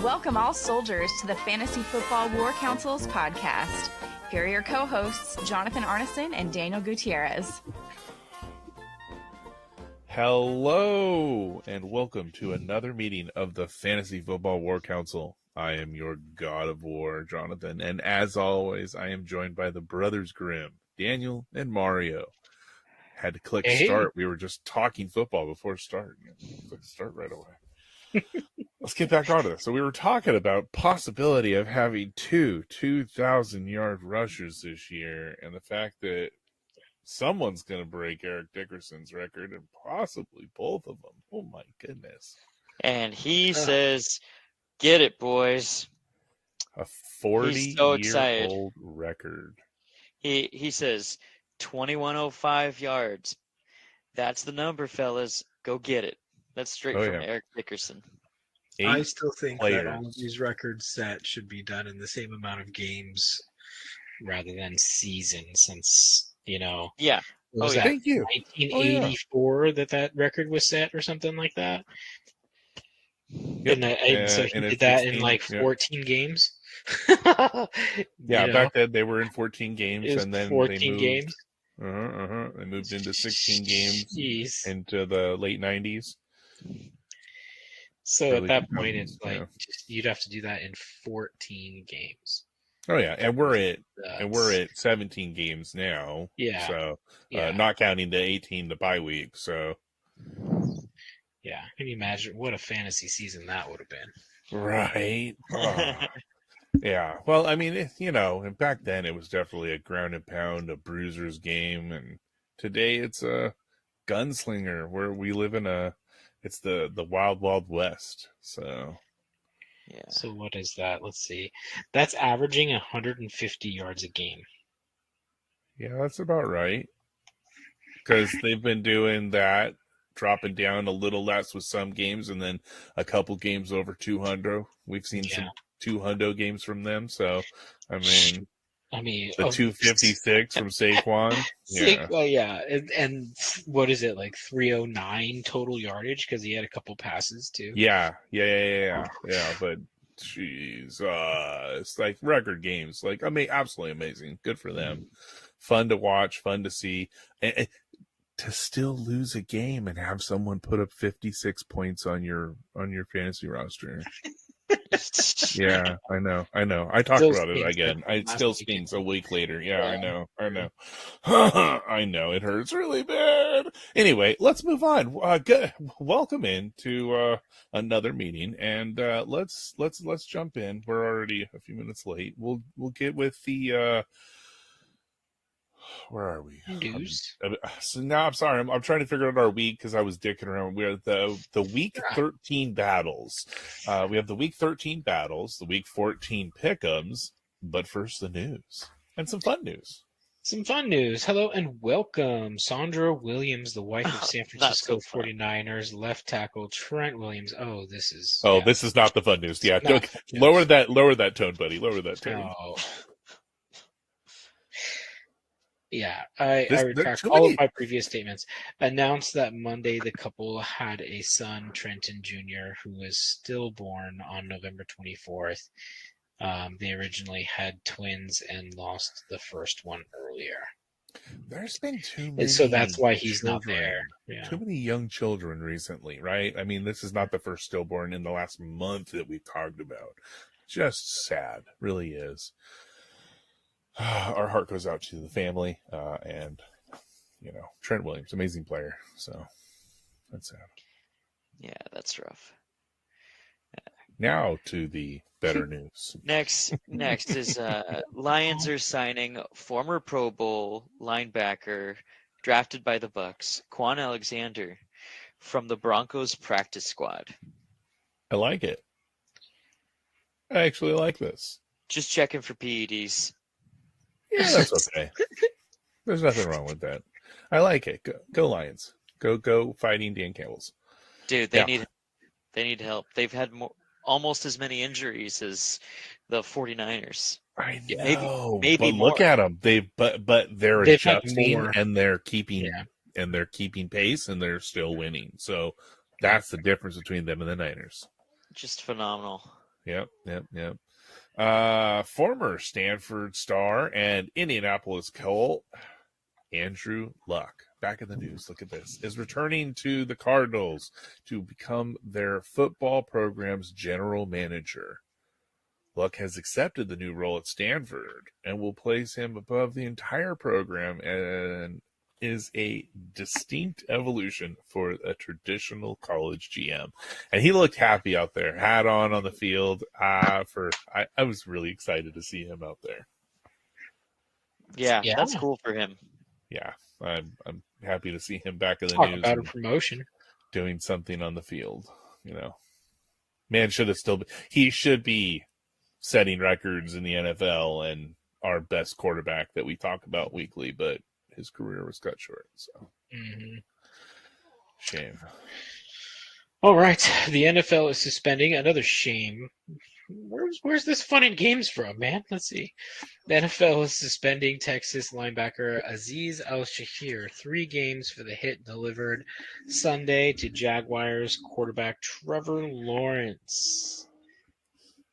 Welcome all soldiers to the Fantasy Football War Council's podcast. Here are your co-hosts, Jonathan Arneson and Daniel Gutierrez. Hello, and welcome to another meeting of the Fantasy Football War Council. I am your god of war, Jonathan, and as always, I am joined by the Brothers Grimm, Daniel and Mario. Had to click start. We were just talking football before start. Click start right away. Let's get back onto this. So we were talking about possibility of having two 2,000-yard rushers this year, and the fact that someone's going to break Eric Dickerson's record, and possibly both of them. Oh, my goodness. And he says, get it, boys. A 40-year-old record. He says, 2105 yards. That's the number, fellas. Go get it. That's straight from Eric Dickerson. I still think that all of these records set should be done in the same amount of games rather than season, since, Yeah. Thank you. 1984 that record was set or something like that? Yep. So he did that in 14 games? Back then they were in 14 games, and then 14 they moved, games. They moved into 16 games into the late 90s. So at that point, it's you'd have to do that in 14 games. Oh yeah, and we're at 17 games now. Yeah. So not counting the 18 the bye week. So yeah, can you imagine what a fantasy season that would have been? Right. Oh. Yeah. Well, I mean, and back then it was definitely a ground and pound, a bruiser's game, and today it's a gunslinger where we live in it's the wild, wild west. So, yeah. So what is that? Let's see. That's averaging 150 yards a game. Yeah, that's about right. Because they've been doing that, dropping down a little less with some games, and then a couple games over 200. We've seen some 200 games from them. So, I mean, the 256 from Saquon. Yeah. And what is it, like 309 total yardage? Because he had a couple passes too. Yeah. But jeez, it's like record games. Like, I mean, absolutely amazing. Good for them. Fun to watch, fun to see. And to still lose a game and have someone put up 56 points on your fantasy roster. Yeah, I know. I talked about it again. It still stings a week later. Yeah, I know. I know it hurts really bad. Anyway, let's move on. Welcome in to another meeting, and let's jump in. We're already a few minutes late. We'll get with the. Where are we? News. So now I'm sorry. I'm trying to figure out our week because I was dicking around. We're the week 13 battles. We have the week 13 battles, the week 14 Pickems, but first the news and some fun news. Hello and welcome. Sandra Williams, the wife of San Francisco 49ers left tackle Trent Williams. This is not the fun news. Yeah, lower that tone, buddy. Lower that tone. Oh. Yeah, I retract all of my previous statements. Announced that Monday the couple had a son, Trenton Jr., who was stillborn on November 24th. They originally had twins and lost the first one earlier. There's been too many. So that's why he's not there. Yeah. Too many young children recently, right? I mean, this is not the first stillborn in the last month that we've talked about. Just sad, really is. Our heart goes out to the family, and Trent Williams, amazing player. So that's sad. Yeah, that's rough. Now to the better news. Next is Lions are signing former Pro Bowl linebacker drafted by the Bucs, Quan Alexander, from the Broncos practice squad. I like it. I actually like this. Just checking for PEDs. Yeah, that's okay. There's nothing wrong with that. I like it. Go Lions. Go fighting Dan Campbell's. Dude, they need help. They've had almost as many injuries as the 49ers. I know. Maybe but more. Look at them. They're adjusting and they're keeping pace and they're still winning. So that's the difference between them and the Niners. Just phenomenal. Yep. Former Stanford star and Indianapolis Colt, Andrew Luck, back in the news. Look at this. Is returning to the Cardinals to become their football program's general manager. Luck has accepted the new role at Stanford and will place him above the entire program and is a distinct evolution for a traditional college GM. And he looked happy out there, hat on the field. I was really excited to see him out there. Yeah, that's cool for him. Yeah, I'm happy to see him back in the Talk news. About a promotion. Doing something on the field, Man he should be setting records in the NFL and our best quarterback that we talk about weekly, but his career was cut short. So, Shame. All right, the NFL is suspending. Another shame. Where's this fun and games from, man? Let's see. The NFL is suspending Texas linebacker Azeez Al-Shakir 3 games for the hit delivered Sunday to Jaguars quarterback Trevor Lawrence.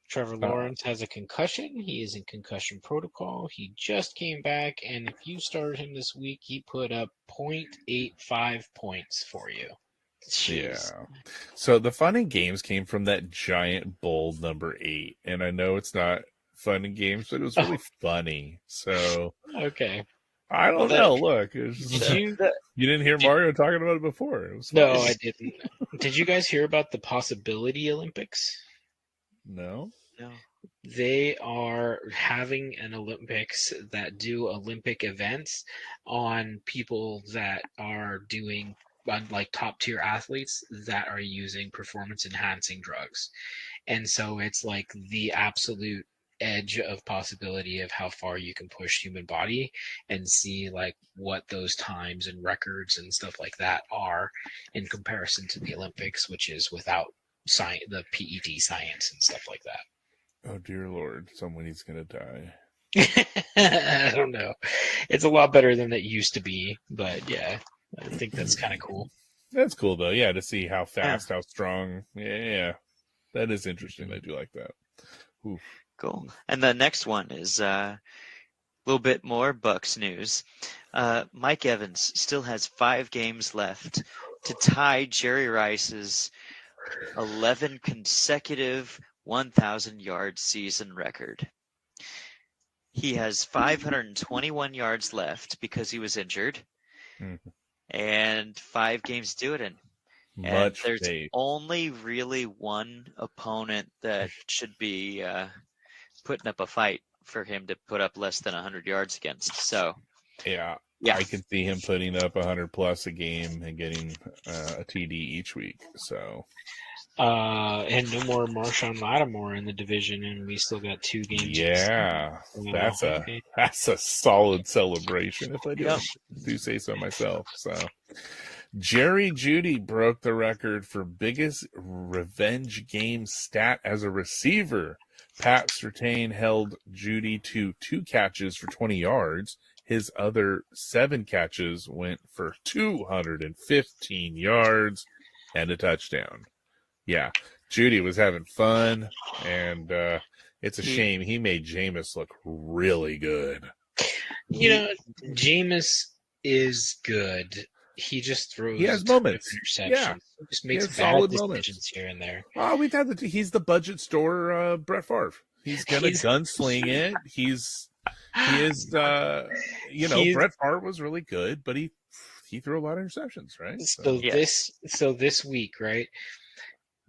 Trevor Lawrence has a concussion. He is in concussion protocol. He just came back, and if you started him this week, he put up 0.85 points for you. Jeez. Yeah. So the fun and games came from that giant bold number 8, and I know it's not fun and games, but it was really funny. So okay. I don't know. Look, you didn't hear Mario talking about it before. It was no, I didn't. Did you guys hear about the Possibility Olympics? No. They are having an Olympics that do Olympic events on people that are doing like top tier athletes that are using performance enhancing drugs. And so it's like the absolute edge of possibility of how far you can push human body and see like what those times and records and stuff like that are in comparison to the Olympics, which is without the PED science and stuff like that. Oh dear Lord, somebody's gonna die. I don't know. It's a lot better than it used to be, but yeah, I think that's kind of cool. That's cool though, yeah, to see how fast, how strong. Yeah, that is interesting. I do like that. Oof. Cool. And the next one is a little bit more Bucks news. Mike Evans still has 5 games left to tie Jerry Rice's 11 consecutive 1,000-yard season record. He has 521 yards left because he was injured, and 5 games to do it in. And there's only really one opponent that should be putting up a fight for him to put up less than 100 yards against. So, yeah. I can see him putting up 100 plus a game and getting a TD each week. So. And no more Marshawn Lattimore in the division, and we still got 2 games. Yeah, that's a solid celebration if I do say so myself. So, Jerry Jeudy broke the record for biggest revenge game stat as a receiver. Pat Surtain held Jeudy to 2 catches for 20 yards. His other 7 catches went for 215 yards and a touchdown. Yeah, Jeudy was having fun, and it's a shame he made Jameis look really good. You know, Jameis is good. He just throws. He has moments. Interceptions. Yeah, he just makes bad decisions here and there. Oh, we've had he's the budget store Brett Favre. He's gonna gunsling it. He is. Brett Favre was really good, but he threw a lot of interceptions, right? So this week, right?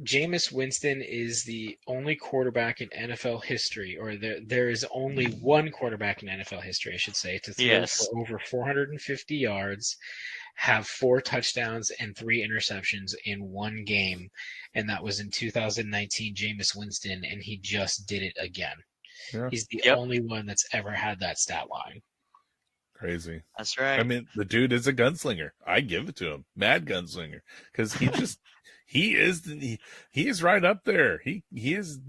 Jameis Winston is the only quarterback in NFL history, or there is only one quarterback in NFL history, I should say, to throw for over 450 yards, have 4 touchdowns and 3 interceptions in one game, and that was in 2019, Jameis Winston, and he just did it again. Yeah. He's the only one that's ever had that stat line. Crazy. That's right. I mean, the dude is a gunslinger. I give it to him. Mad gunslinger. Because he just... He is right up there. He is.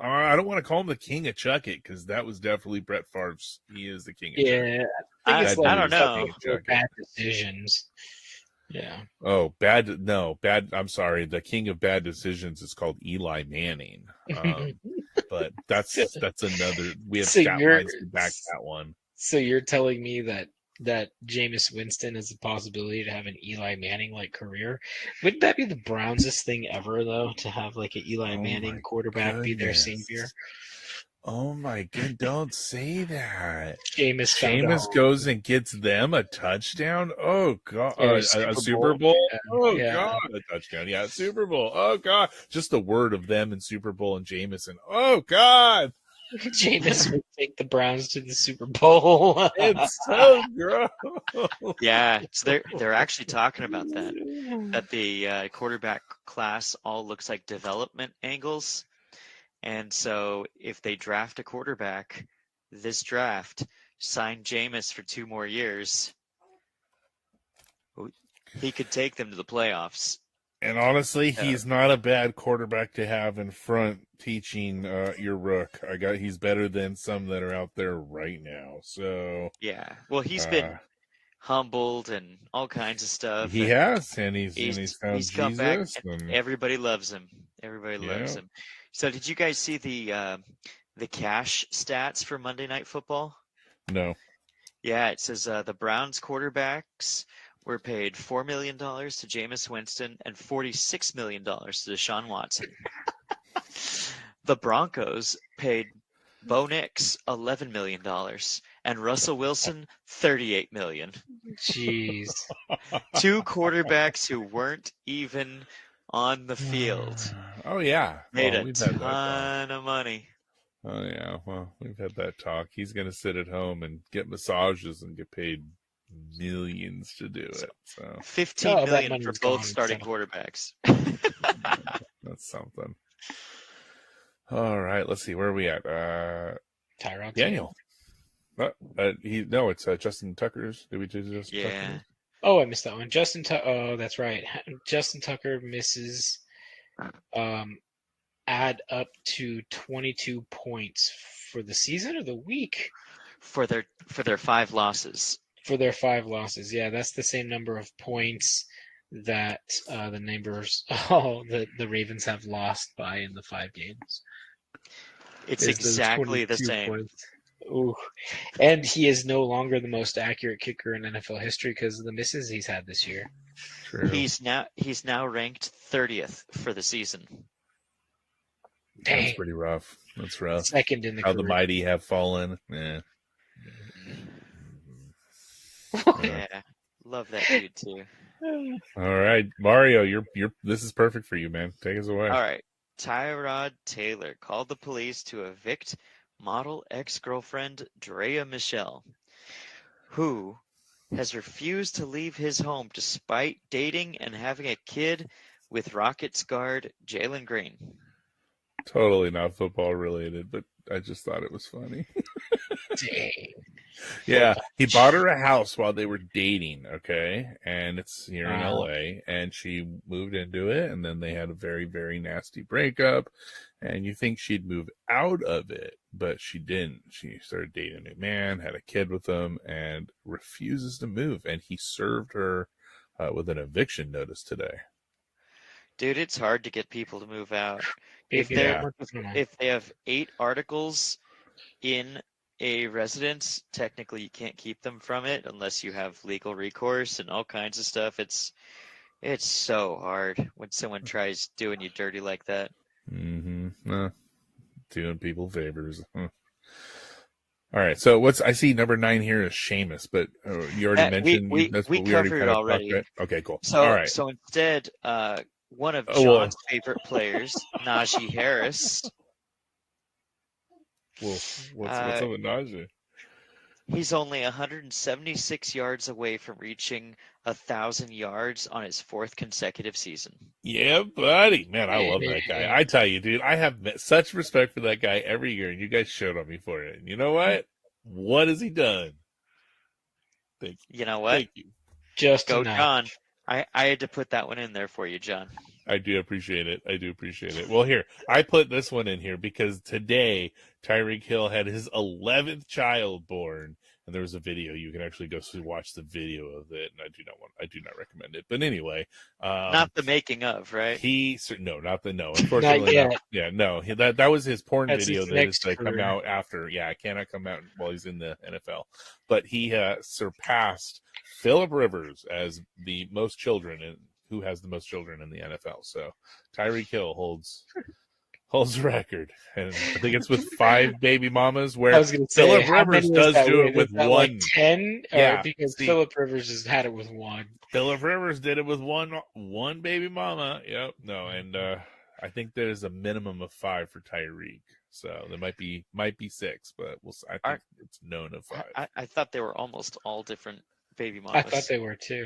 I don't want to call him the king of Chuck It because that was definitely Brett Favre's. He is the king of Chuck It. I don't know. Bad decisions. Yeah. Oh, bad. No, bad. I'm sorry. The king of bad decisions is called Eli Manning. But that's another. We have So stat lines to back that one. So you're telling me that Jameis Winston has the possibility to have an Eli Manning-like career? Wouldn't that be the Browns' thing ever, though, to have like an Eli Manning quarterback be their savior? Oh my god, don't say that. Jameis goes and gets them a touchdown. Oh god, a Super Bowl. Oh yeah. god, a touchdown. Yeah, Super Bowl. Oh god, just the word of them in Super Bowl and Jameson. Oh god, Jameis would take the Browns to the Super Bowl. it's so gross. Yeah, so they're actually talking about that. That the quarterback class all looks like development angles. And so if they draft a quarterback this draft, sign Jameis for 2 more years, he could take them to the playoffs. And honestly, he's not a bad quarterback to have in front teaching your rook. He's better than some that are out there right now. So yeah, well, he's been humbled and all kinds of stuff. He has, and he's found he's come back, and everybody loves him. Everybody loves him. So, did you guys see the cash stats for Monday Night Football? No. Yeah, it says the Browns quarterbacks were paid $4 million to Jameis Winston and $46 million to Deshaun Watson. The Broncos paid Bo Nix $11 million and Russell Wilson $38 million. Jeez. 2 quarterbacks who weren't even on the field. Oh yeah, Made a ton of money. Oh yeah, well, we've had that talk. He's going to sit at home and get massages and get paid millions to do it. So $15 million for both starting quarterbacks. That's something. All right, let's see, where are we at? Tyrod Daniel. It's Justin Tucker's. Did we do Justin Tucker? Oh, I missed that one. Justin Tucker. Oh, that's right. Justin Tucker misses. Add up to 22 points for the season or the week? For their 5 losses. For their 5 losses, yeah, that's the same number of points that the Ravens have lost by in the 5 games. It's exactly the same. Points. Ooh. And he is no longer the most accurate kicker in NFL history because of the misses he's had this year. True. He's now ranked 30th for the season. Dang. That's pretty rough. That's rough. Second in the How career. the mighty have fallen. Yeah. Yeah. Love that dude too. All right, Mario, you're this is perfect for you, man. Take us away. All right. Tyrod Taylor called the police to evict model ex-girlfriend Drea Michelle, who has refused to leave his home despite dating and having a kid with Rockets guard Jalen Green. Totally not football related, but I just thought it was funny. Dang. Yeah, he bought her a house while they were dating, okay? And it's here in Wow. LA, and she moved into it, and then they had a very, very nasty breakup, and you think she'd move out of it, but she didn't. She started dating a new man, had a kid with him, and refuses to move, and he served her with an eviction notice today. Dude, it's hard to get people to move out. If Yeah. they have 8 articles in a residence, technically you can't keep them from it unless you have legal recourse and all kinds of stuff. It's so hard when someone tries doing you dirty like that. Mm-hmm. Doing people favors. All right, so I see number 9 here is Seamus, but you already mentioned we covered it already. Okay, cool. So, all right. So instead, one of John's favorite players, Najee Harris. Well, what's up with Najee? He's only 176 yards away from reaching 1,000 yards on his 4th consecutive season. Yeah, buddy. Man, I love that guy. I tell you, dude, I have such respect for that guy every year, and you guys showed on me for it. And you know what? What has he done? Thank you. You know what? Thank you. Just Go, enough. John. I had to put that one in there for you, John. I do appreciate it. Well, here, I put this one in here because today Tyreek Hill had his 11th child born, and there was a video. You can actually go watch the video of it, and I do not recommend it. But anyway, not the making of, right? Unfortunately, not not. Yeah, no, that was his porn That's video his that is next come career. out after. Yeah, it cannot come out while he's in the NFL. But he surpassed Phillip Rivers as the most children who has the most children in the NFL. So Tyreek Hill holds the record, and I think it's with 5 baby mamas. Where I was going to say, Phillip Rivers does do it with 1. Like 10, yeah, because Phillip Rivers has had it with 1. Phillip Rivers did it with one baby mama. Yep. No, and I think there's a minimum of 5 for Tyreek. So there might be 6, but I think it's known of 5. I thought they were almost all different baby mamas. I thought they were too.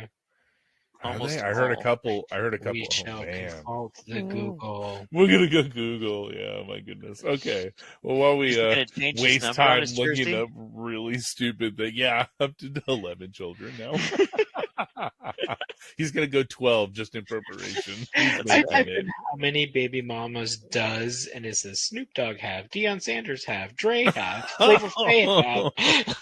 Almost. I heard a couple. We shall consult the Google. We're gonna go Google. Yeah, my goodness. Okay. Well, while we waste time looking up really stupid things, yeah, up to 11 children now. He's gonna go 12 just in preparation. I typed in how many baby mamas does, and it says Snoop Dogg have, Deion Sanders have, Dre have, Flavor Flav have.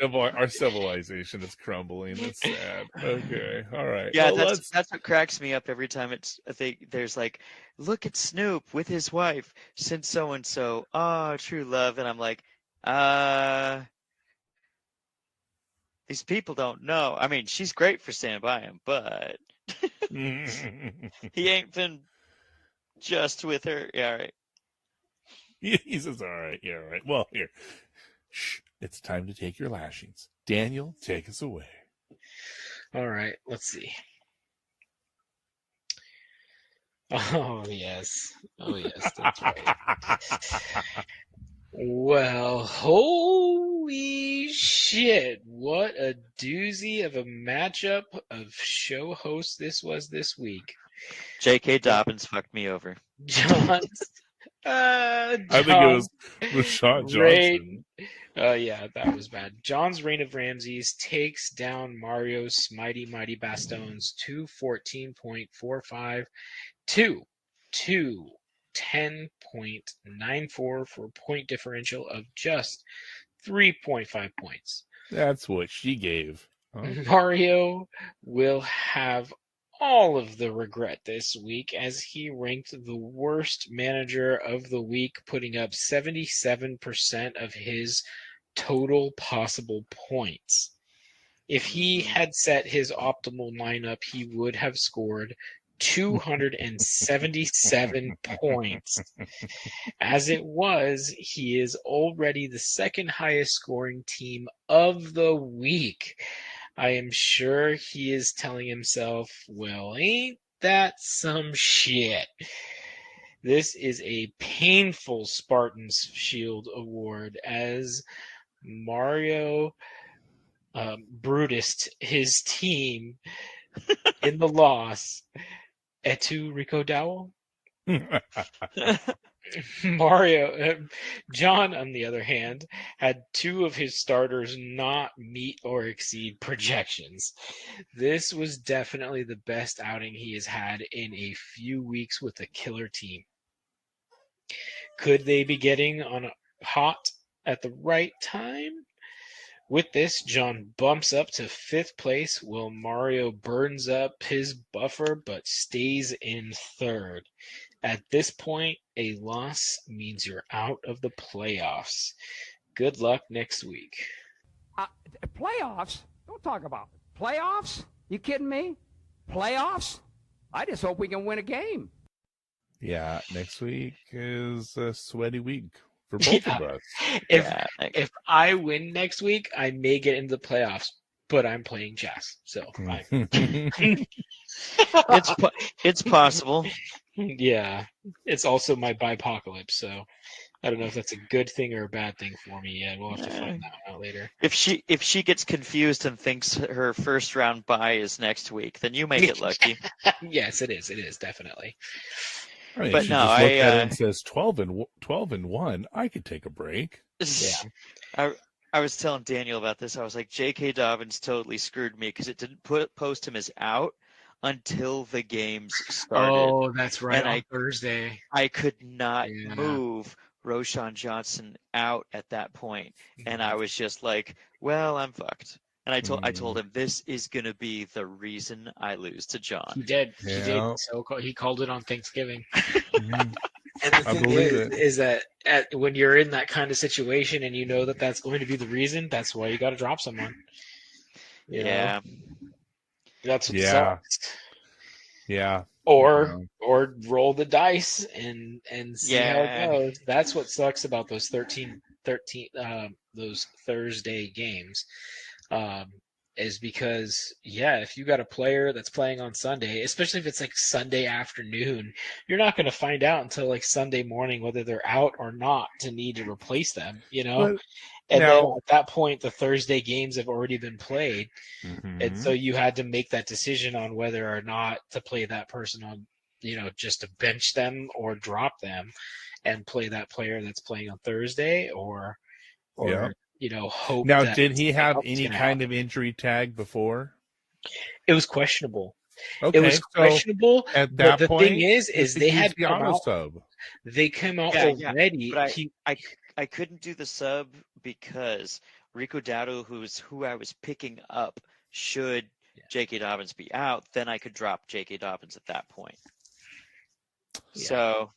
Our civilization is crumbling. That's sad. Okay, all right. Yeah, well, that's what cracks me up every time. There's like, look at Snoop with his wife since so and so. Oh, true love, and I'm like, these people don't know. I mean, she's great for standing by him, but he ain't been just with her. Yeah, all right. He says, all right. Yeah, all right. Well, here. Shh. It's time to take your lashings. Daniel, take us away. All right, let's see. Oh, yes. That's right. Well, holy shit. What a doozy of a matchup of show hosts this was this week. J.K. Dobbins fucked me over. I think it was Rashad Johnson. Yeah, that was bad. John's Reign of Ramses takes down Mario's Mighty Bastones 214.45 to 10.94 for a point differential of just 3.5 points. That's what she gave. Huh? Mario will have all of the regret this week as he ranked the worst manager of the week, putting up 77% of his total possible points. If he had set his optimal lineup, he would have scored 277 points. As it was, he is already the second highest scoring team of the week. I am sure he is telling himself, well, ain't that some shit? This is a painful Spartan's Shield award as Mario Brutus, his team, in the loss. Etu Rico Dowell? John, on the other hand, had 2 of his starters not meet or exceed projections. This was definitely the best outing he has had in a few weeks with a killer team. Could they be getting on hot at the right time? With this, John bumps up to 5th place while Mario burns up his buffer but stays in 3rd. At this point, a loss means you're out of the playoffs. Good luck next week. Playoffs? Don't talk about it. Playoffs? You kidding me? Playoffs? I just hope we can win a game. Yeah, next week is a sweaty week for both of us. If I win next week, I may get into the playoffs, but I'm playing chess, so it's possible. Yeah, it's also my bipocalypse, so I don't know if that's a good thing or a bad thing for me yet. We'll have to find that out later. If she gets confused and thinks her first round bye is next week, then you may get lucky. Yes, it is. It is definitely. I mean, but no, I at it and says 12 and 1. I could take a break. Yeah. I was telling Daniel about this. I was like, J.K. Dobbins totally screwed me because it didn't post him as out until the games started. Oh, that's right. And on Thursday. I could not Yeah. move Roshan Johnson out at that point. And I was just like, well, I'm fucked. And I told him, this is going to be the reason I lose to John. He did. Yeah. He did. So he called it on Thanksgiving. Mhm. And the I thing believe it. is that when you're in that kind of situation and you know that that's going to be the reason, that's why you got to drop someone. You know? That's what sucks. Yeah. Or roll the dice and see how it goes. That's what sucks about those 13 those Thursday games. Is because if you got a player that's playing on Sunday, especially if it's like Sunday afternoon, you're not going to find out until like Sunday morning whether they're out or not to need to replace them, you know? But and now- then at that point, the Thursday games have already been played. And so you had to make that decision on whether or not to play that person on, just to bench them or drop them and play that player that's playing on Thursday or hope. Now, that did he have something else any gonna kind happen. of injury tag before? It was questionable. Okay, It was questionable. At that but the point, thing is they had the come auto out. sub. They came out Yeah, already. but I couldn't do the sub because Rico Dowdle, who I was picking up, should J.K. Dobbins be out, then I could drop J.K. Dobbins at that point. So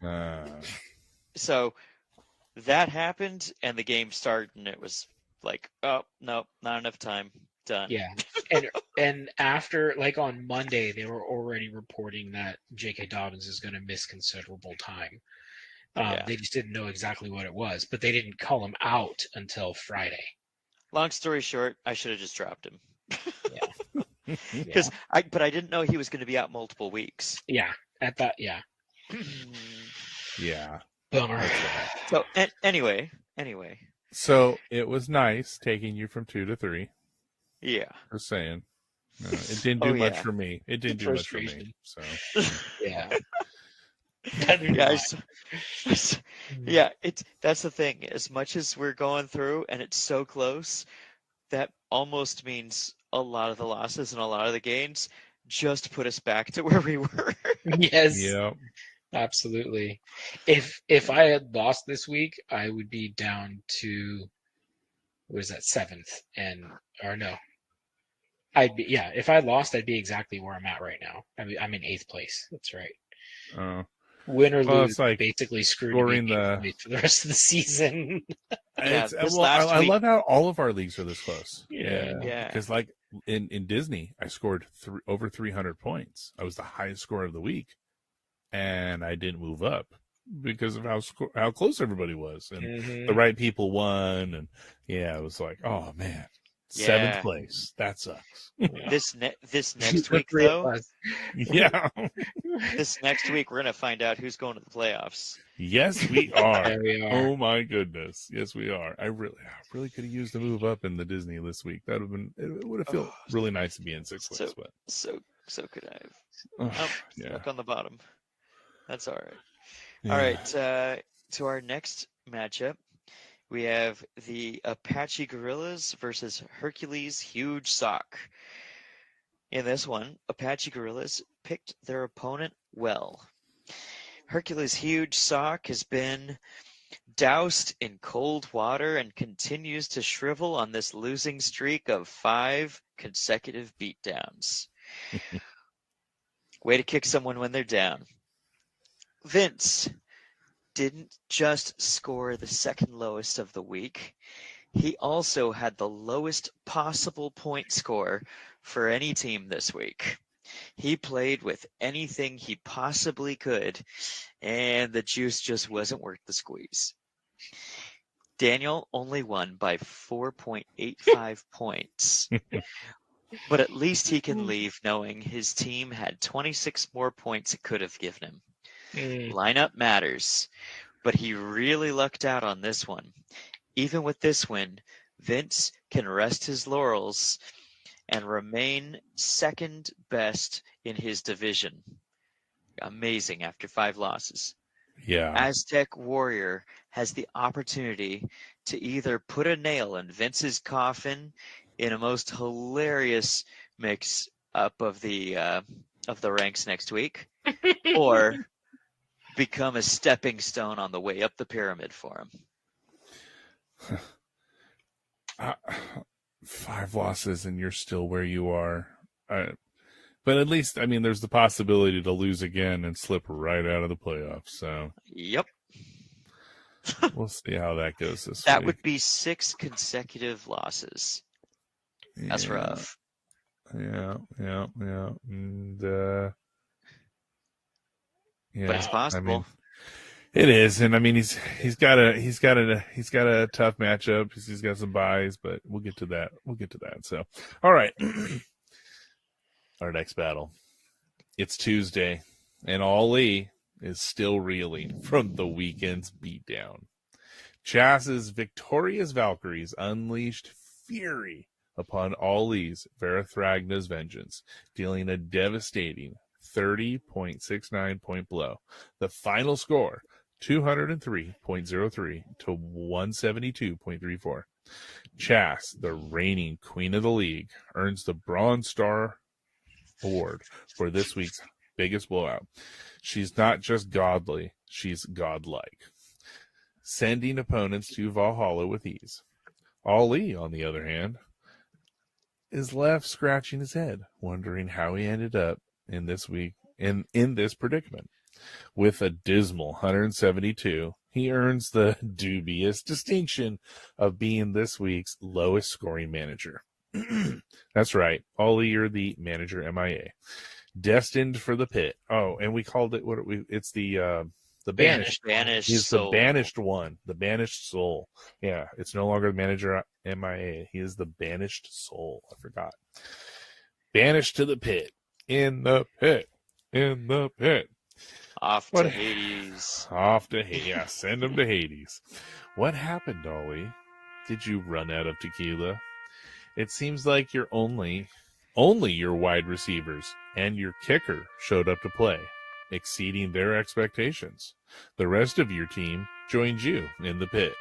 that happened, and the game started, and it was like, oh no, not enough time. Done. Yeah, and after on Monday, they were already reporting that J.K. Dobbins is going to miss considerable time. They just didn't know exactly what it was, but they didn't call him out until Friday. Long story short, I should have just dropped him. Because I didn't know he was going to be out multiple weeks. Yeah, at that, Yeah. Bummer. So anyway. So it was nice taking you from 2 to 3. Yeah. Just saying. No, it didn't do much for me. It didn't do much for me. So yeah. That's the thing. As much as we're going through and it's so close, that almost means a lot of the losses and a lot of the gains just put us back to where we were. Yes. Yeah. Absolutely. If I had lost this week, I would be down to 7th if I lost, I'd be exactly where I'm at right now. I'm in 8th place. That's right. Win or lose, it's like basically screwed me for the rest of the season. I love how all of our leagues are this close. Yeah. Because in Disney, I scored over 300 points. I was the highest scorer of the week, and I didn't move up because of how close everybody was, and the right people won, and it was like, oh man. 7th place. That sucks. This next week, though. Yeah. This next week, we're gonna find out who's going to the playoffs. Yes, we are. There we are. Oh my goodness. Yes, we are. I really could have used a move up in the Disney this week. That would have felt really nice to be in 6th place. But So could I have. Stuck on the bottom. That's all right. Yeah. All right. To our next matchup. We have the Apache Gorillas versus Hercules Huge Sock. In this one, Apache Gorillas picked their opponent well. Hercules Huge Sock has been doused in cold water and continues to shrivel on this losing streak of 5 consecutive beatdowns. Way to kick someone when they're down. Vince didn't just score the second lowest of the week. He also had the lowest possible point score for any team this week. He played with anything he possibly could, and the juice just wasn't worth the squeeze. Daniel only won by 4.85 points. But at least he can leave knowing his team had 26 more points it could have given him. Lineup matters, but he really lucked out on this one. Even with this win, Vince can rest his laurels and remain second best in his division. Amazing after 5 losses. Yeah. Aztec Warrior has the opportunity to either put a nail in Vince's coffin in a most hilarious mix up of the of the ranks next week, or become a stepping stone on the way up the pyramid for him. 5 losses and you're still where you are. But at least, I mean, there's the possibility to lose again and slip right out of the playoffs. So, yep. We'll see how that goes this week. That would be 6 consecutive losses. That's rough. Yeah. And, yeah, but it's possible. I mean, it is, and I mean he's got a tough matchup. He's got some buys, but we'll get to that. So, all right, our next battle. It's Tuesday, and Ali is still reeling from the weekend's beatdown. Chas's victorious Valkyries unleashed fury upon Ali's Verethragna's vengeance, dealing a devastating 30.69 point blow. The final score, 203.03 to 172.34. Chas, the reigning queen of the league, earns the Bronze Star Award for this week's biggest blowout. She's not just godly, she's godlike, sending opponents to Valhalla with ease. Ali, on the other hand, is left scratching his head, wondering how he ended up in this predicament. With a dismal 172, he earns the dubious distinction of being this week's lowest scoring manager. That's right, Ali, you're the manager MIA, destined for the pit. Oh, and we called it it's the banished. He's soul. The banished one, the banished soul. Yeah, it's no longer the manager MIA. He is the banished soul. I forgot. Banished to the pit. In the pit. Off to Hades. Yeah, send him to Hades. What happened, Ollie? Did you run out of tequila? It seems like you're only your wide receivers and your kicker showed up to play, exceeding their expectations. The rest of your team joined you in the pit.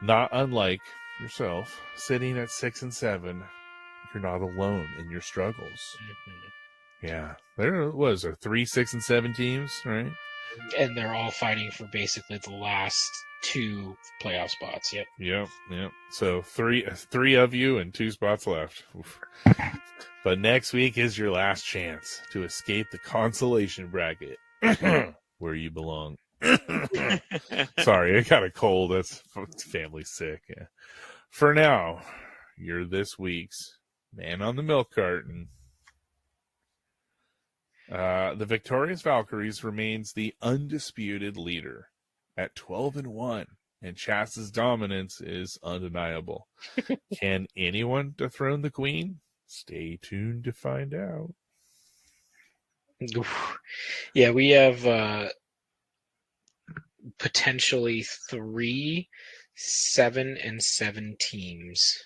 Not unlike yourself, sitting at 6-7, you're not alone in your struggles. Yeah, there 3 6 and 7 teams, right? And they're all fighting for basically the last 2 playoff spots. Yep. So three of you and 2 spots left. But next week is your last chance to escape the consolation bracket, where you belong. Sorry, I got a cold. That's family sick. Yeah. For now, you're this week's man on the milk carton. The victorious Valkyries remains the undisputed leader at 12-1, and Chas's dominance is undeniable. Can anyone dethrone the queen? Stay tuned to find out. Yeah, we have potentially 3 7-7 teams.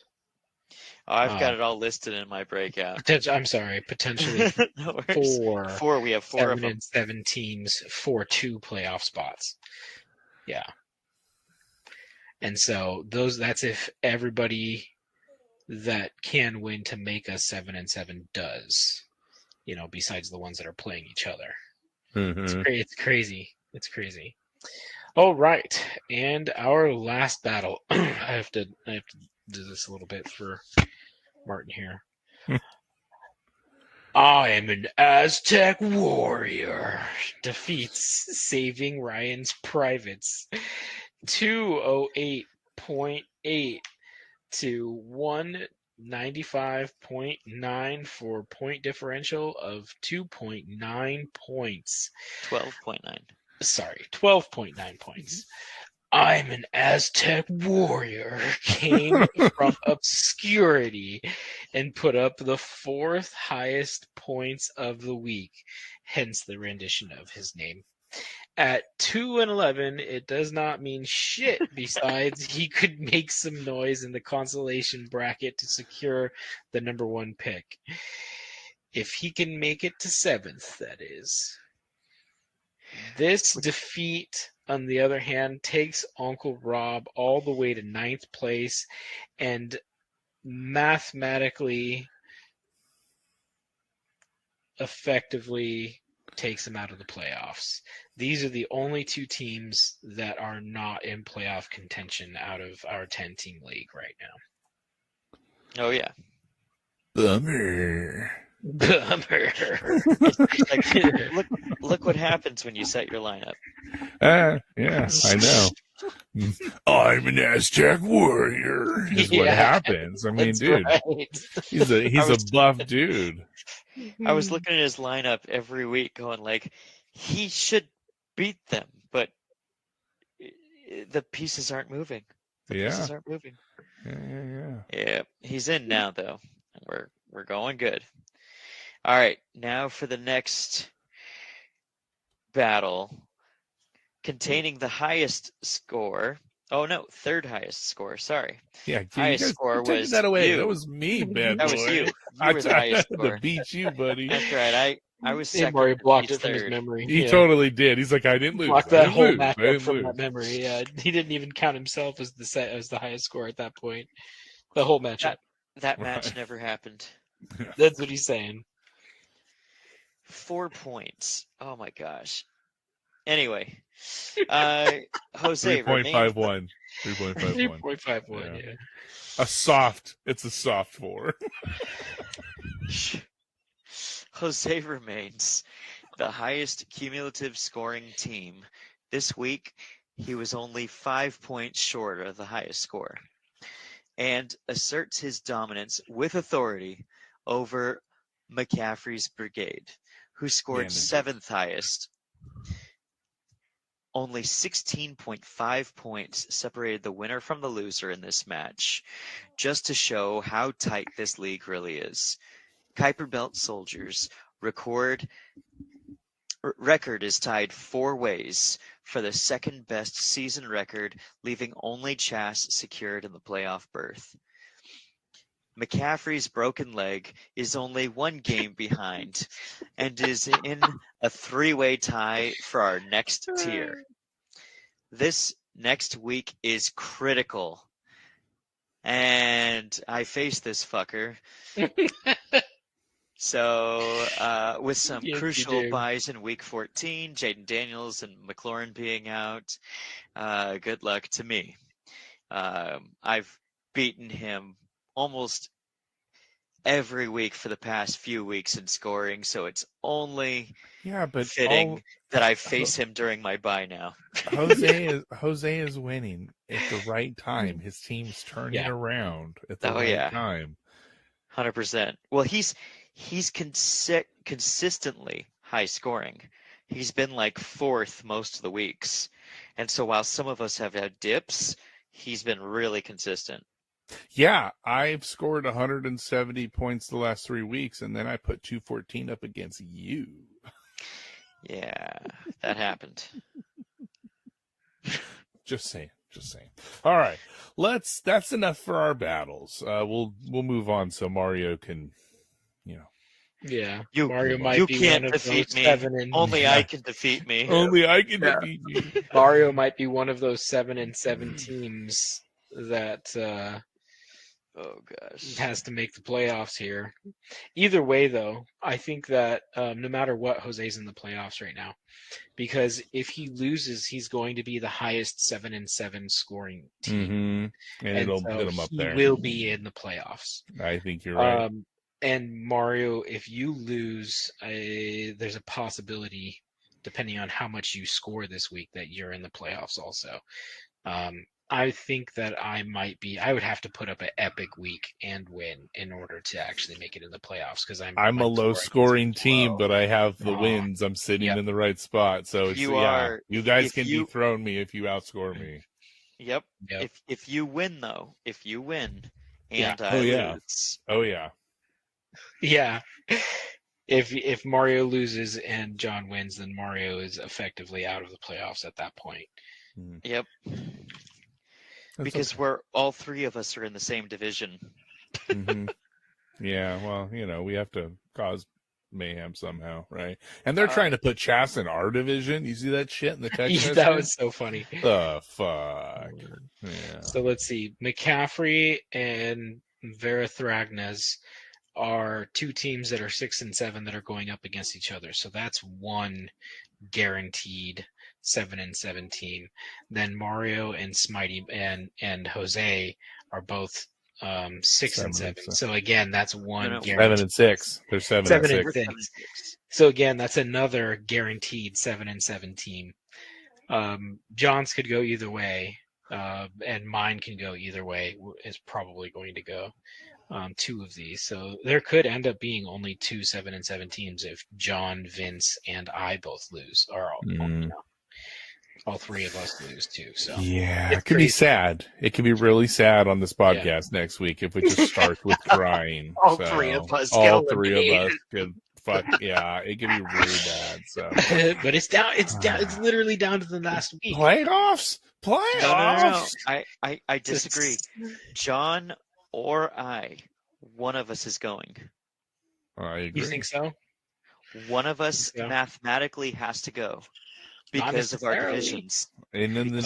Oh, I've got it all listed in my breakout. I'm sorry, potentially no 4. We have 4 of them. 7 teams for 2 playoff spots. Yeah. And so that's if everybody that can win to make us 7-7 does, besides the ones that are playing each other. Mm-hmm. It's crazy. It's crazy. All right, and our last battle. I have to do this a little bit for Martin here. I am an Aztec warrior. Defeats Saving Ryan's Privates 208.8 to 195.9 for point differential of 2.9 points. 12.9. Sorry, 12.9 points. I'm an Aztec warrior, came from obscurity and put up the 4th highest points of the week, hence the rendition of his name. At 2-11, it does not mean shit besides he could make some noise in the consolation bracket to secure the number 1 pick. If he can make it to 7th, that is. This defeat, on the other hand, takes Uncle Rob all the way to 9th place and mathematically effectively takes them out of the playoffs. These are the only two teams that are not in playoff contention out of our 10-team league right now. Oh yeah. Bummer. Like, look what happens when you set your lineup. Yeah, I know. I'm an Aztec warrior. Is what happens. I mean, dude, right. he's a buff dude. I was looking at his lineup every week, going like, he should beat them, but the pieces aren't moving. Pieces aren't moving. Yeah, he's in now though. We're going good. All right, now for the next battle, containing the highest score. Oh no, third highest score. Sorry. Yeah, highest score was that away. you. That was me, bad That boy. was you. You I were the highest had score. to beat you, buddy. That's right. I was second. Mario blocked it from third. his memory. He totally did. He's like, I didn't lose. Blocked that whole I matchup didn't from lose. that memory. Yeah, he didn't even count himself as the highest score at that point. The whole matchup. That match never happened. That's what he's saying. 4 points. Oh my gosh. Anyway, Jose 3.51. 3.51. 3.51. Yeah. It's a soft 4. Jose remains the highest cumulative scoring team. This week, he was only 5 points short of the highest score, and asserts his dominance with authority over McCaffrey's brigade, who scored 7th highest. Only 16.5 points separated the winner from the loser in this match, just to show how tight this league really is. Kuiper Belt Soldiers record is tied 4 ways for the second best season record, leaving only Chas secured in the playoff berth. McCaffrey's broken leg is only 1 game behind and is in a 3-way tie for our next tier. This next week is critical, and I face this fucker. So, with some crucial buys in week 14, Jaden Daniels and McLaurin being out, good luck to me. I've beaten him almost every week for the past few weeks in scoring, so it's only fitting that I face him during my bye now. Jose is winning at the right time. His team's turning around at the right time. 100%. Well, he's consistently high scoring. He's been like 4th most of the weeks. And so while some of us have had dips, he's been really consistent. Yeah, I've scored 170 points the last 3 weeks, and then I put 214 up against you. Yeah, that happened. Just saying. All right, that's enough for our battles. We'll move on so Mario can, Yeah, Mario might be one of those 7 and only I can defeat me. Only I can defeat you. Mario might be one of those 7-7 teams that has to make the playoffs here. Either way, though, I think that no matter what, Jose's in the playoffs right now, because if he loses, he's going to be the highest 7-7 scoring team, and it'll put him up there. He will be in the playoffs. I think you're right. And Mario, if you lose, there's a possibility, depending on how much you score this week, that you're in the playoffs also. I think that I would have to put up an epic week and win in order to actually make it in the playoffs, because I'm a low scoring team, but I have the wins. I'm sitting in the right spot. So you guys can dethrone me if you outscore me. Yep. If you win and I lose. Oh yeah. Yeah. If Mario loses and John wins, then Mario is effectively out of the playoffs at that point. Yep. Because we're all 3 of us are in the same division. Yeah, well, we have to cause mayhem somehow, right? And they're trying to put Chas in our division. You see that shit in the text? That was so funny. The fuck. Yeah. So let's see. McCaffrey and Verethragna's are two teams that are 6 and 7 that are going up against each other. So that's one guaranteed 7 and 7 team. Then Mario and Smitey and Jose are both 6 and 7. So again, that's one guaranteed. 7 and 6. They're 7 and 6. So again, that's another guaranteed 7 and 7 team. John's could go either way, and mine can go either way. Is probably going to go two of these. So there could end up being only 2 7 and 7 teams if John, Vince, and I both lose, or all three of us lose too. So yeah, it could be sad. It could be really sad on this podcast next week if it just starts with crying. All three of us could fuck yeah, it could be really bad. So, but it's down. It's down. It's literally down to the last week. Playoffs. No. I disagree. John or I, one of us is going. I agree. You think so? One of us mathematically has to go because of our divisions. And then the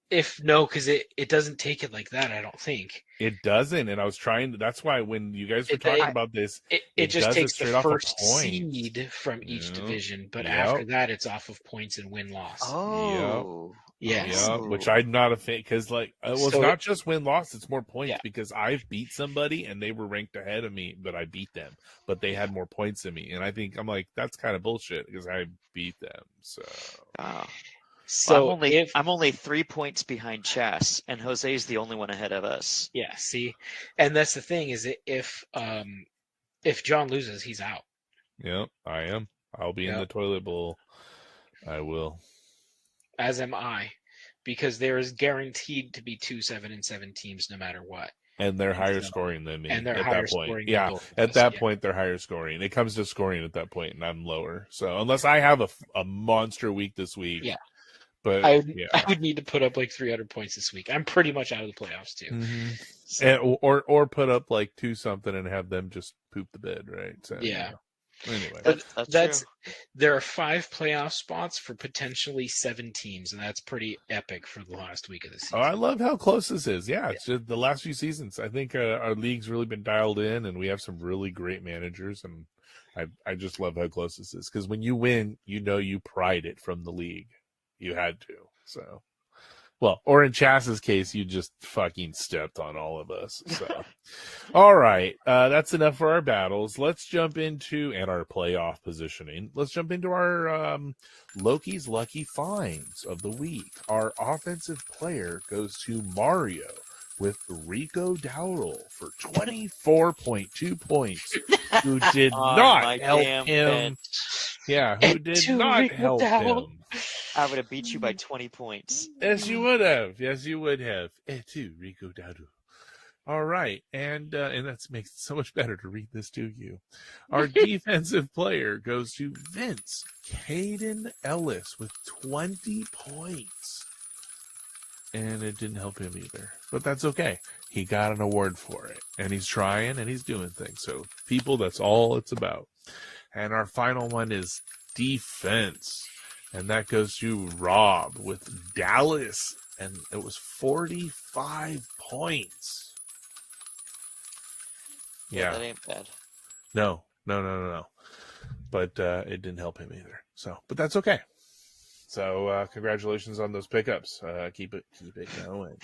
because it doesn't take it like that. I don't think it doesn't. And I was trying to. That's why when you guys were talking about this, it just takes the first seed from each division, but after that, it's off of points and win-loss. Oh, yes. Yeah, which I'm not a fan because it's not just win-loss; it's more points because I've beat somebody and they were ranked ahead of me, but I beat them, but they had more points than me, and I think I'm like that's kind of bullshit because I beat them. So. So well, I'm only 3 points behind Chas, and Jose's the only one ahead of us. Yeah, see, and that's the thing is if John loses, he's out. Yep, I am. I'll be in the toilet bowl. I will. As am I, because there is guaranteed to be 2 7 and 7 teams no matter what. And they're higher scoring than me. And they're higher scoring. Yeah, at that point they're higher scoring. It comes to scoring at that point, and I'm lower. So unless I have a monster week this week. Yeah. But I would need to put up like 300 points this week. I'm pretty much out of the playoffs too. Mm-hmm. So. Or put up like 2 something and have them just poop the bed, right? So, yeah. Anyway, that's there are 5 playoff spots for potentially 7 teams, and that's pretty epic for the last week of the season. Oh, I love how close this is. Yeah, it's just the last few seasons. I think our league's really been dialed in, and we have some really great managers, and I just love how close this is because when you win, you pried it from the league. You had to. So, well, or in Chas's case, you just fucking stepped on all of us. So, all right. That's enough for our battles. Let's jump into, and our playoff positioning. Let's jump into our Loki's Lucky Finds of the week. Our offensive player goes to Mario with Rico Dowdle for 24.2 points, who did not help him. Bench. Yeah, who did not help him. I would have beat you by 20 points. Yes, you would have. Yes, you would have. Tu, Rico Dowdle. All right, and that makes it so much better to read this to you. Our defensive player goes to Vince Caden Ellis with 20 points. And it didn't help him either. But that's okay. He got an award for it. And he's trying and he's doing things. So, people, that's all it's about. And our final one is defense. And that goes to Rob with Dallas. And it was 45 points. Yeah, that ain't bad. No. But it didn't help him either. So, but that's okay. So, congratulations on those pickups. Keep it going.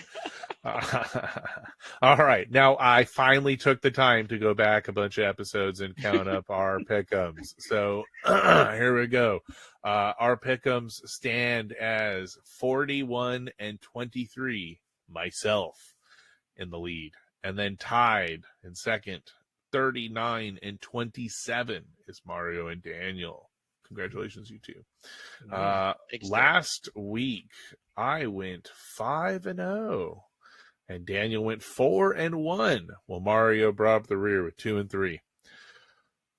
All right. Now, I finally took the time to go back a bunch of episodes and count up our pickums. So, here we go. Our pickums stand as 41 and 23, myself in the lead. And then tied in second, 39 and 27 is Mario and Daniel. Congratulations, you two. Last week, I went 5-0, and Daniel went 4-1. Well, Mario brought up the rear with 2 and 3.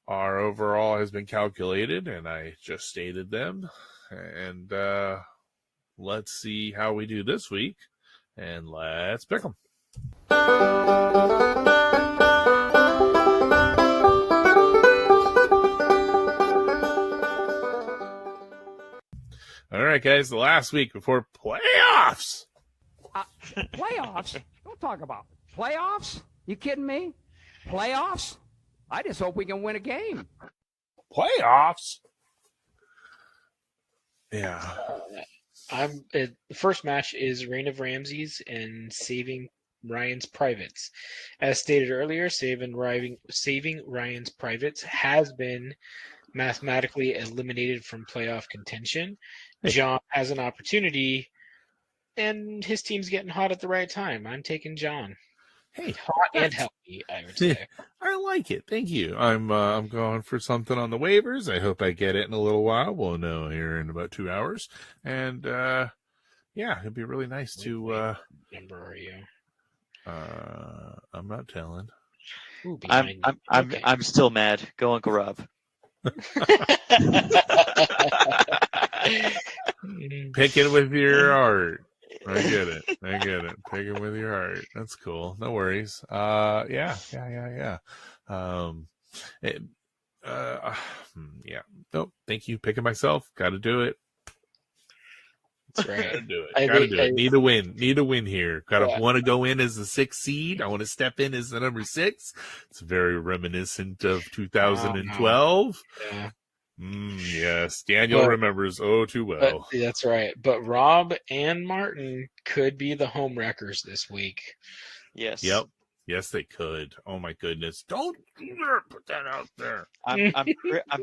Our overall has been calculated, and I just stated them. And let's see how we do this week, and let's pick them. All right, guys, the last week before playoffs. Playoffs? Don't talk about playoffs. You kidding me? Playoffs? I just hope we can win a game. Playoffs? Yeah. The first match is Reign of Ramses and Saving Ryan's Privates. As stated earlier, Saving Ryan's Privates has been mathematically eliminated from playoff contention. John has an opportunity, and his team's getting hot at the right time. I'm taking John. Hey, hot and healthy, I would say. I like it. Thank you. I'm going for something on the waivers. I hope I get it in a little while. We'll know here in about 2 hours. And yeah, it'd be really nice to. What number are you? I'm not telling. Ooh, I'm still mad. Go Uncle Rob. Picking with your heart. I get it. Picking with your heart. That's cool. No worries. Yeah. Yeah. Nope. Thank you. Picking myself. Got to do it. That's right. Gotta do it. Need a win here. Want to go in as the 6th seed. I want to step in as the number 6. It's very reminiscent of 2012. Yeah. Yes, Daniel remembers too well. That's right. But Rob and Martin could be the home wreckers this week. Yes. Yep. Yes, they could. Oh my goodness! Don't put that out there. I'm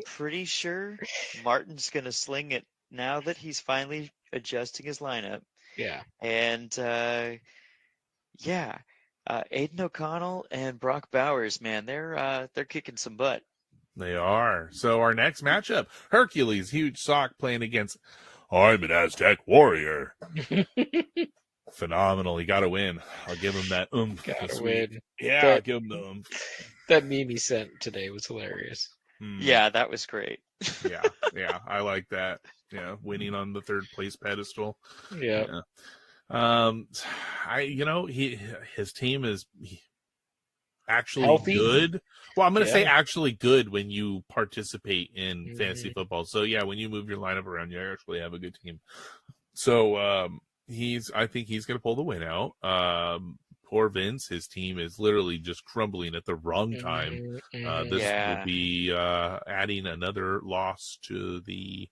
pretty sure Martin's gonna sling it now that he's finally adjusting his lineup. Yeah. And Aiden O'Connell and Brock Bowers, man, they're kicking some butt. They are. So our next matchup, Hercules, huge sock playing against I'm an Aztec warrior. Phenomenal. He got to win. I'll give him that oomph. Gotta win. Yeah, I'll give him the oomph. That meme he sent today was hilarious. Yeah, that was great. Yeah, I like that. Yeah, winning on the 3rd place pedestal. Yeah. His team is actually healthy? Good. Well, I'm going to say actually good when you participate in fantasy football. So yeah, when you move your lineup around, you actually have a good team. So I think he's going to pull the win out. Poor Vince, his team is literally just crumbling at the wrong time. This will be adding another loss to the.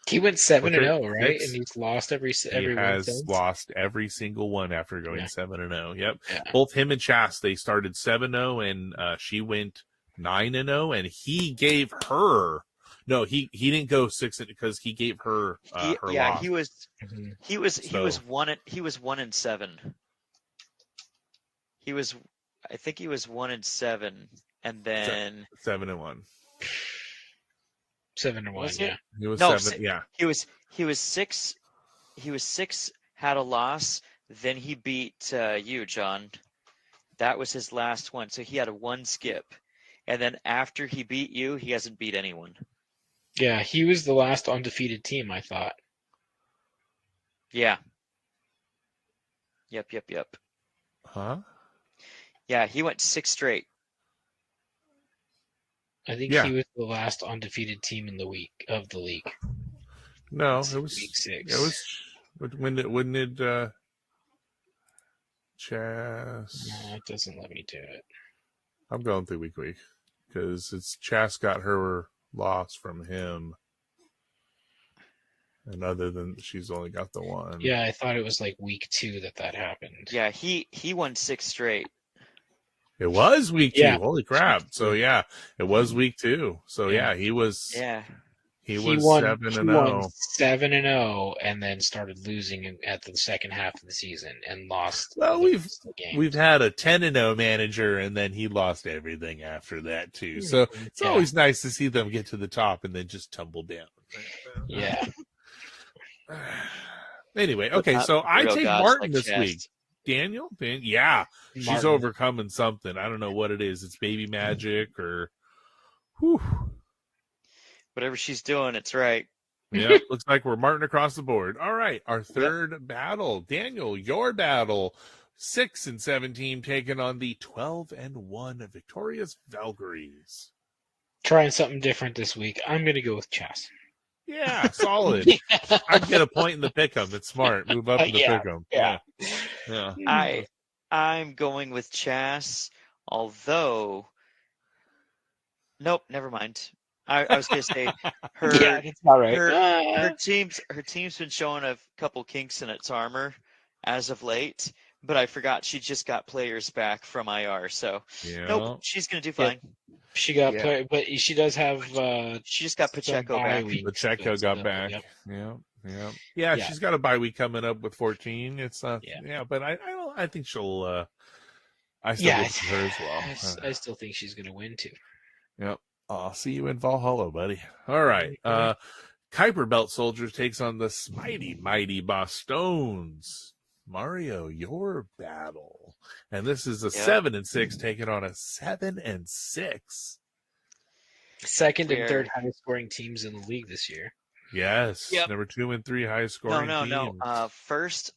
He went 7-0, right? And he's lost every He has since. lost every single one after going 7-0. Yep. Yeah. Both him and Chas, they started 7-0, and she went 9-0, and he gave her. No, he didn't go 6 because he gave her her loss. He was 1-7. I think he was 1-7, and then 7-1. 7-1, yeah. He was 7. Yeah. He was 6. He was 6. Had a loss. Then he beat you, John. That was his last one. So he had a 1 skip, and then after he beat you, he hasn't beat anyone. Yeah, he was the last undefeated team, I thought. Yeah. Yep. Huh? Yeah, he went 6 straight. I think he was the last undefeated team in the league. No, it was week 6. It was when did Chas? No, it doesn't let me do it. I'm going through week because it's Chas got her loss from him, and other than she's only got the 1. Yeah, I thought it was like week 2 that happened. Yeah, he won 6 straight. It was week 2. Yeah. Holy crap! So yeah, it was week 2. So yeah, he was. Yeah. He was 7-0. 7-0, and then started losing at the second half of the season and lost. Well, we've had a 10-0 manager, and then he lost everything after that too. So it's always nice to see them get to the top and then just tumble down. Yeah. Anyway, okay, so I take Martin this week. Daniel? Yeah, she's Martin. overcoming something. I don't know what it is. It's baby magic or. Whew. Whatever she's doing, it's right. Yeah, looks like we're Martin across the board. All right, our third battle. Daniel, your battle. 6-7 team taking on the 12-1 victorious Valkyries. Trying something different this week. I'm going to go with Chas. Yeah, solid. I'd get a point in the Pickem. It's smart. Move up in the Pickem. Yeah. I'm going with Chas, although Nope, never mind. I was gonna say her. Yeah, that's all right. Her team's been showing a couple kinks in its armor as of late, but I forgot she just got players back from IR. So nope, she's gonna do fine. She got play, but she does have. She just got Pacheco back. Pacheco got back. Yep. Yeah. She's got a bye week coming up with 14. It's but I think she'll. I still look for her as well. I still think she's going to win too. Yep. I'll see you in Valhalla, buddy. All right. Kuiper Belt Soldiers takes on the mighty Bosstones. Mario, your battle. And this is a 7-6 taking on a 7-6. Second and third highest scoring teams in the league this year. Yes. Number 2 and 3 highest scoring teams. No. First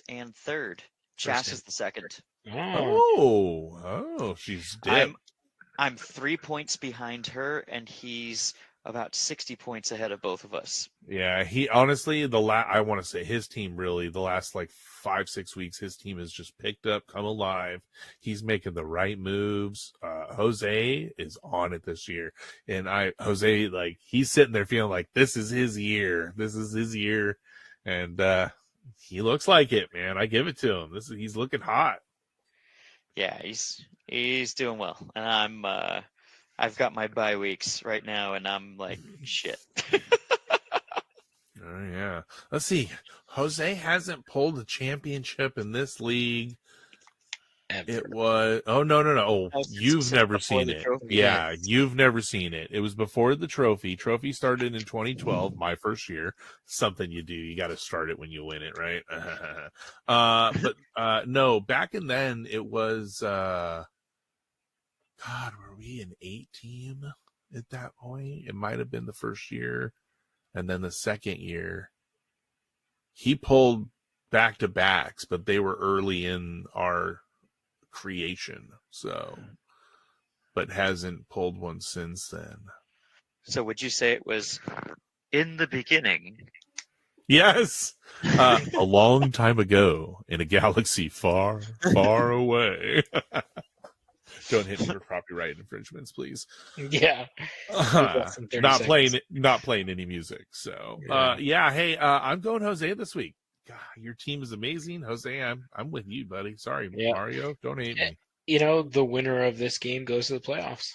and third. Chas is the second. Oh, she's dipped. I'm 3 points behind her, and he's about 60 points ahead of both of us. Yeah, he honestly, I want to say his team really, the last like 5-6 weeks, his team has just picked up, come alive. He's making the right moves. Jose is on it this year. And Jose, like, he's sitting there feeling like this is his year. And he looks like it, man. I give it to him. He's looking hot. Yeah, he's doing well. And I've got my bye weeks right now, and I'm like, shit. Oh, yeah. Let's see. Jose hasn't pulled a championship in this league. Ever. It was... Oh, no. Oh, you've never seen it. Yeah, you've never seen it. It was before the trophy. Trophy started in 2012, my first year. Something you do. You got to start it when you win it, right? But no, back in then, it was... God, were we an 8 team at that point? It might have been the first year. And then the second year, he pulled back-to-backs, but they were early in our creation. So, but hasn't pulled one since then. So would you say it was in the beginning? Yes. A long time ago in a galaxy far, far away. Don't hit me for copyright infringements, please. Yeah. Not playing any music. So, hey, I'm going Jose this week. God, your team is amazing. Jose, I'm with you, buddy. Sorry, Mario. Don't hate me. You know, the winner of this game goes to the playoffs.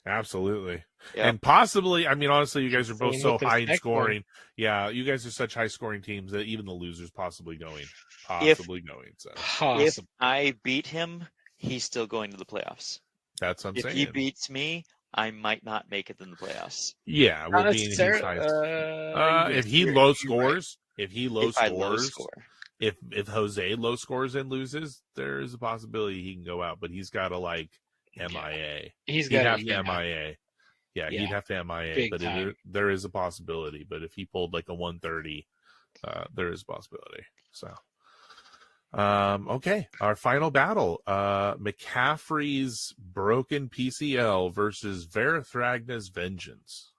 Absolutely. Yep. And possibly, I mean, honestly, you guys are both so high in scoring. One. Yeah, you guys are such high scoring teams that even the losers possibly going. So. If I beat him, he's still going to the playoffs. That's what I'm saying. If he beats me, I might not make it in the playoffs. Yeah, we'll be in his if he low scores, if Jose low scores and loses, there is a possibility he can go out, but he's got to MIA. He'd have to MIA. Yeah, he'd have to MIA, but there is a possibility. But if he pulled like a 130, there is a possibility. So. Okay, our final battle, McCaffrey's Broken PCL versus Verethragna's Vengeance.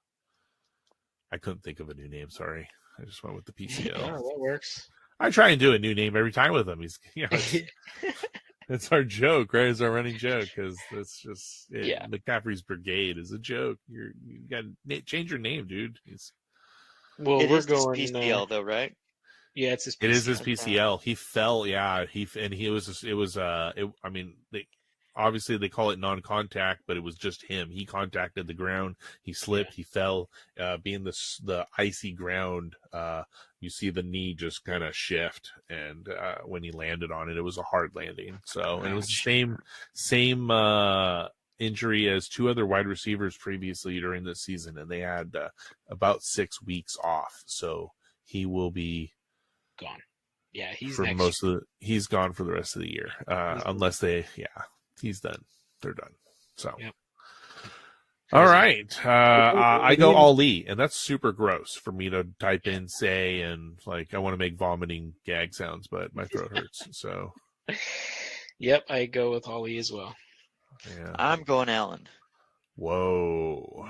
I couldn't think of a new name, sorry. I just went with the PCL. Yeah, that works. I try and do a new name every time with him. He's, it's our joke, right? It's our running joke, because that's just McCaffrey's Brigade is a joke. You got to change your name, dude. We're going PCL though, right? Yeah, it's his PCL. It is his PCL. He fell, obviously they call it non-contact, but it was just him. He contacted the ground. He slipped. He fell. Being the icy ground, you see the knee just kind of shift, and when he landed on it, it was a hard landing. So, and it was the same injury as 2 other wide receivers previously during this season, and they had about 6 weeks off. So he will be gone. Yeah, he's gone for the rest of the year, unless he's done. They're done. So, all right. I go Ali, and that's super gross for me to type in say, and I want to make vomiting gag sounds, but my throat hurts. So, yep, I go with Ali as well. Yeah. I'm going Allen. Whoa.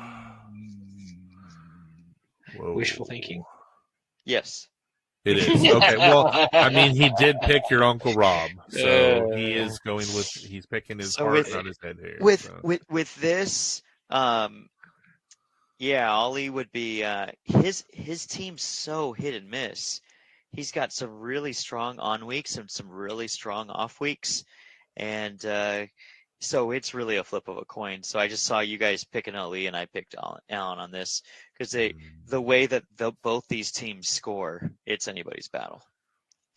Wishful thinking. Yes. It is. Okay. Well, I mean, he did pick your Uncle Rob, so he is going with. He's picking his heart, not his head here. With this, Yeah, Ollie would be his team's so hit and miss. He's got some really strong on weeks and some really strong off weeks, and so it's really a flip of a coin. So I just saw you guys picking Ali, and I picked Allen on this because the way that both these teams score, it's anybody's battle.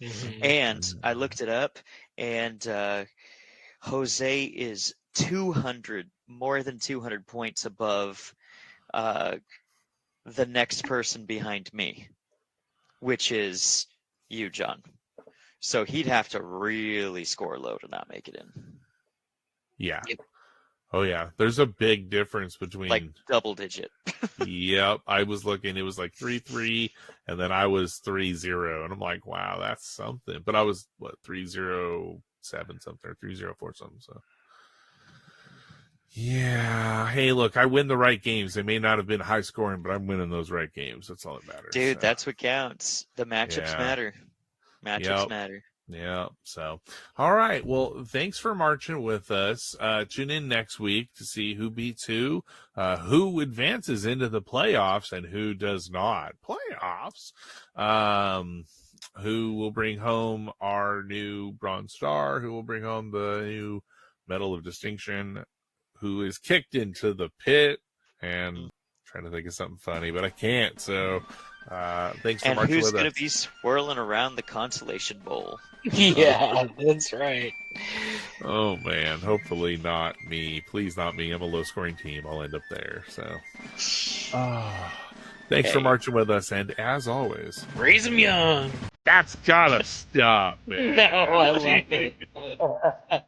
Mm-hmm. And I looked it up, and Jose is more than 200 points above the next person behind me, which is you, John. So he'd have to really score low to not make it in. Yeah. Yep. Oh, yeah. There's a big difference between... Like double digit. Yep. I was looking. It was like 3-3, and then I was 3-0. And I'm like, wow, that's something. But I was, 3-0-7 something, or 3-0-4 something. So, yeah. Hey, look, I win the right games. They may not have been high scoring, but I'm winning those right games. That's all that matters. Dude, that's what counts. The matchups matter. Matchups matter. Yeah. So, all right. Well, thanks for marching with us. Tune in next week to see who beats who advances into the playoffs and who does not. Playoffs. Who will bring home our new Bronze Star? Who will bring home the new Medal of Distinction? Who is kicked into the pit? And trying to think of something funny, but I can't. So, thanks for marching with us. And who's going to be swirling around the Consolation Bowl? Yeah, that's right. Oh, man. Hopefully not me. Please not me. I'm a low-scoring team. I'll end up there. So, thanks for marching with us. And as always, raise them young. That's gotta stop, man. No, I love it.